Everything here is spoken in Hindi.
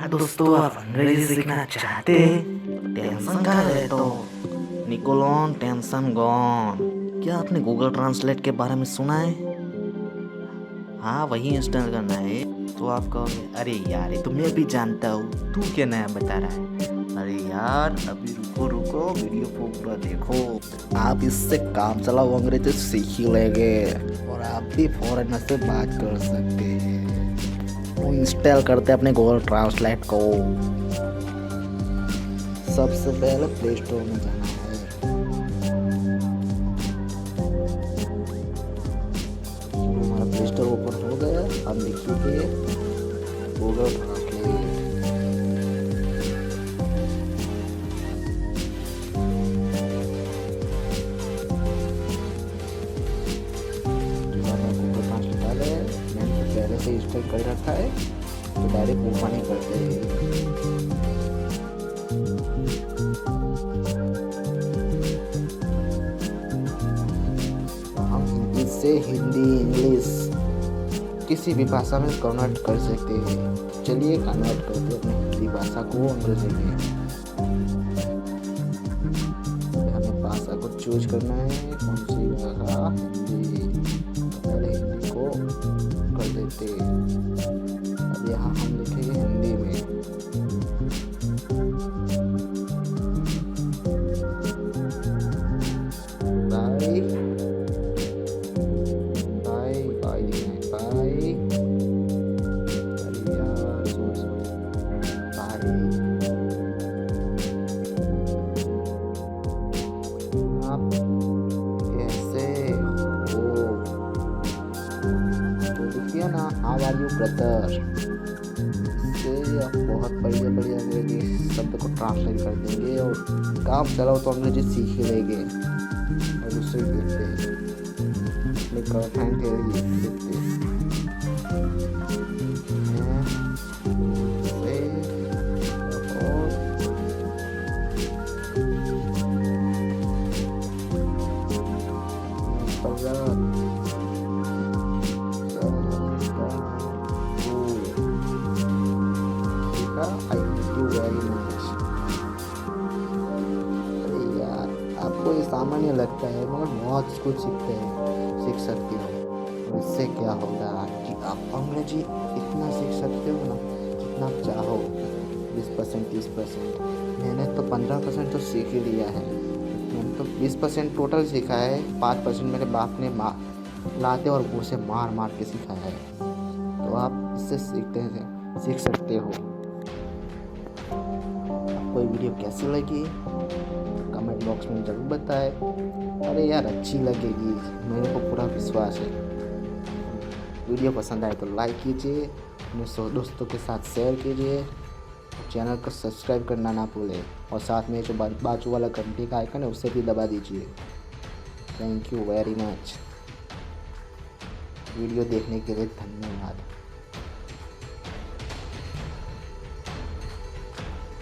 क्या दोस्तों, आप अंग्रेजी सीखना चाहते हैं? टेंशन का है तो निकुल ऑन टेंशन गॉन। क्या आपने गूगल ट्रांसलेट के बारे में सुना है? हाँ, वही इंस्टॉल करना है। तो आप कहोगे अरे यार ये तो मैं भी जानता हूँ, तू क्या नया बता रहा है। अरे यार अभी रुको रुको, वीडियो को पूरा देखो। आप इससे काम चलाओ अंग्रेजी सीख ही लेंगे और आप भी फॉरेनर से बात कर सकते हैं। तो इंस्टॉल करते अपने गूगल ट्रांसलेट को। सबसे पहले प्ले स्टोर में जाना है। हमारा प्ले स्टोर ओपन हो गया। अब लिखिए गूगल ट्रांसलेट। गूगल ट्रांसलेट डाला है, मैंने पहले से इंस्टॉल कर रखा है तो डायरेक्ट ओपन ही करते हैं। से हिंदी इंग्लिश किसी भी भाषा में कन्वर्ट कर सकते हैं। चलिए कन्वर्ट करते हैं अपनी हिंदी भाषा को अंग्रेजी में। हमें भाषा को चूज करना है, कौन सी भाषा। हिंदी। पहले हिंदी को कर देते। अब यहाँ हम लिखेंगे हिंदी में। आप कैसे हो तो देखिए ना, हाउ आर यू ब्रदर। इससे आप बहुत बढ़िया बढ़िया अंग्रेजी शब्द को ट्रांसलेट कर देंगे और काम चलाओ तो अंग्रेजी सीख ही लेंगे। और उससे देखते हैं अपने गर्लफ्रेंड के लिए देखते हैं। I thank you very much। अरे यार आपको ये सामान्य लगता है मगर बहुत कुछ सीख सकते हो। और इससे क्या होगा कि आप अंग्रेजी इतना सीख सकते हो ना जितना आप चाहो। 20% 30%। मैंने तो 15% तो सीख ही लिया है। मैंने तो 20% टोटल सीखा है। 5% मेरे बाप ने लाते और मुँह से मार मार के सिखाया है। तो आप इससे सीख सकते हो। आपको ये वीडियो कैसी लगी कमेंट बॉक्स में ज़रूर बताएं। अरे यार अच्छी लगेगी, मेरे को पूरा विश्वास है। वीडियो पसंद आए तो लाइक कीजिए, अपने दोस्तों के साथ शेयर कीजिए, चैनल को सब्सक्राइब करना ना भूलें और साथ में जो बाजू वाला घंटी का आइकन है उसे भी दबा दीजिए। Thank you very much. Video देखने के लिए धन्यवाद।